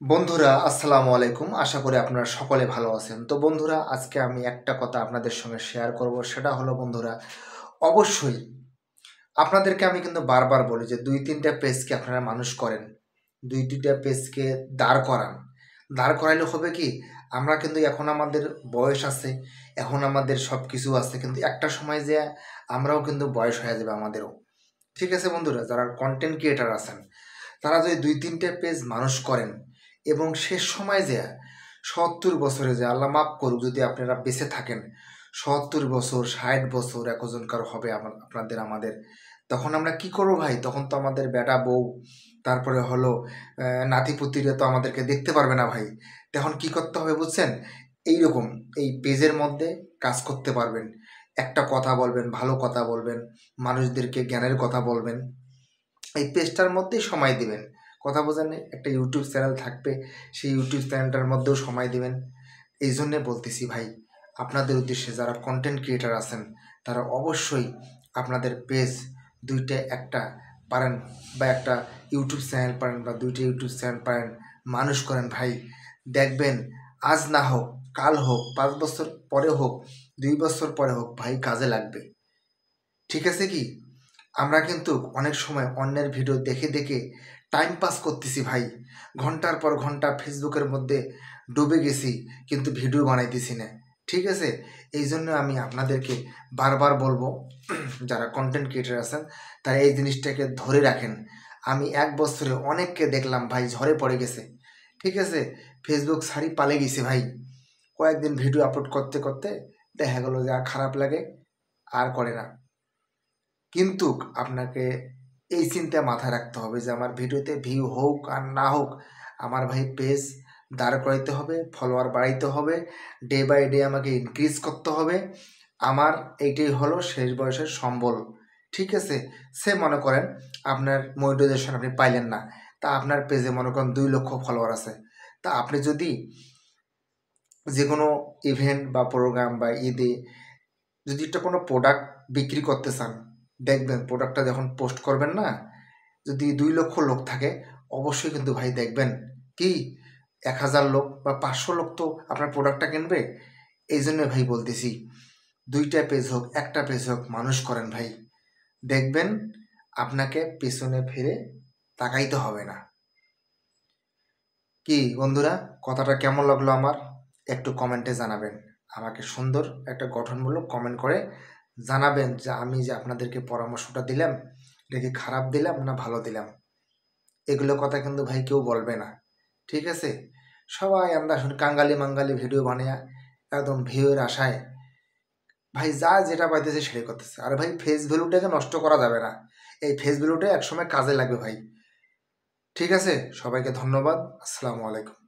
বন্ধুরা আসসালামু আলাইকুম। আশা করি আপনারা সকলে ভালো আছেন। তো বন্ধুরা আজকে আমি একটা কথা আপনাদের সঙ্গে শেয়ার করব, সেটা হলো বন্ধুরা অবশ্যই আপনাদেরকে আমি কিন্তু বারবার বলি যে ২-৩টা পেজকে আপনারা মানুষ করেন। ২-২টা পেজকে দাঁড় করান। দাঁড় করাইলে হবে কি, আমরা কিন্তু এখন আমাদের বয়স আছে, এখন আমাদের সব কিছু আছে, কিন্তু একটা সময় যেয়ে আমরাও কিন্তু বয়স হয়ে যাবে আমাদেরও। ঠিক আছে বন্ধুরা, যারা কন্টেন্ট ক্রিয়েটার আছেন তারা যদি ২-৩টে পেজ মানুষ করেন এবং শেষ সময় যে ৭০ বছরে যে আল্লাহ মাফ করুক যদি আপনারা বেঁচে থাকেন, ৭০ বছর ৬০ বছর একজনকার হবে আপনাদের আমাদের, তখন আমরা কি করবো ভাই? তখন তো আমাদের বেটা বউ তারপরে হলো নাতিপুতিরা তো আমাদেরকে দেখতে পারবে না ভাই। তখন কি করতে হবে বুঝছেন? এইরকম এই পেজের মধ্যে কাজ করতে পারবেন, একটা কথা বলবেন, ভালো কথা বলবেন, মানুষদেরকে জ্ঞানের কথা বলবেন, এই পেজটার মধ্যেই সময় দিবেন। কথা বোঝেন? একটা ইউটিউব চ্যানেল থাকবে, সেই ইউটিউব চ্যানেলটার মধ্যেও সময় দিবেন। এই জন্যে বলতেছি ভাই, আপনাদের উদ্দেশ্যে যারা কন্টেন্ট ক্রিয়েটার আছেন তারা অবশ্যই আপনাদের পেজ ২টা একটা পারেন, বা একটা ইউটিউব চ্যানেল পারেন, বা ২টা ইউটিউব চ্যানেল পারেন, মানুষ করেন ভাই। দেখবেন আজ না হোক কাল হোক, ৫ বছর পরে হোক, ২ বছর পরে হোক ভাই, কাজে লাগবে। ঠিক আছে কি? আমরা কিন্তু অনেক সময় অন্যের ভিডিও দেখে দেখে টাইম পাস করতেছি ভাই, ঘন্টার পর ঘন্টা ফেসবুকের মধ্যে ডুবে গেছি, কিন্তু ভিডিও বানাইতেছি না। ঠিক আছে, এই জন্য আমি আপনাদেরকে বারবার বলবো যারা কন্টেন্ট ক্রিয়েটার আছেন তারা এই জিনিসটাকে ধরে রাখেন। আমি ১ বছরে অনেককে দেখলাম ভাই ঝরে পড়ে গেছে। ঠিক আছে, ফেসবুক ছাড়ি পালে গেছে ভাই, কয়েকদিন ভিডিও আপলোড করতে করতে দেখা গেলো যে আর খারাপ লাগে, আর করে না। কিন্তু আপনাকে এই চিন্তা মাথায় রাখতে হবে যে আমার ভিডিওতে ভিউ হোক আর না হোক, আমার ভাই পেজ দাঁড় করাইতে হবে, ফলোয়ার বাড়াইতে হবে, ডে বাই ডে আমাকে ইনক্রিজ করতে হবে। আমার এইটাই হলো শেষ বয়সের সম্বল। ঠিক আছে, সে মনে করেন আপনার মনিটাইজেশন আপনি পাইলেন না, তা আপনার পেজে মনে করেন ২ লক্ষ ফলোয়ার আছে, তা আপনি যদি যে কোনো ইভেন্ট বা প্রোগ্রাম বা ঈদে যদি একটা কোনো প্রোডাক্ট বিক্রি করতে চান, দেখবেন প্রোডাক্টটা যখন পোস্ট করবেন না, যদি ২ লক্ষ লোক থাকে, অবশ্যই কিন্তু ভাই দেখবেন কি ১,০০০ লোক বা ৫০০ লোক তো আপনার প্রোডাক্টটা কিনবে। এই জন্য ভাই বলতেছি ২টা পেজ হোক একটা পেজ হোক মানুষ করেন ভাই, দেখবেন আপনাকে পেছনে ফিরে তাকাইতে হবে না। কি বন্ধুরা, কথাটা কেমন লাগলো আমার? একটু কমেন্টে জানাবেন। আমাকে সুন্দর একটা গঠনমূলক কমেন্ট করে জানাবেন যে আমি যে আপনাদেরকে পরামর্শটা দিলাম, এটা কি খারাপ দিলাম না ভালো দিলাম। এগুলো কথা কিন্তু ভাই কেউ বলবে না। ঠিক আছে, সবাই আমরা শুনি কাঙ্গালি মাঙ্গালি ভিডিও বানিয়ে একদম ভিউয়ের আশায় ভাই যা যেটা পাইতেছে সেটাই করতেছে। আর ভাই ফেস ভ্যালুটাকে নষ্ট করা যাবে না, এই ফেস ভ্যালুটা একসময় কাজে লাগবে ভাই। ঠিক আছে, সবাইকে ধন্যবাদ। আসসালামু আলাইকুম।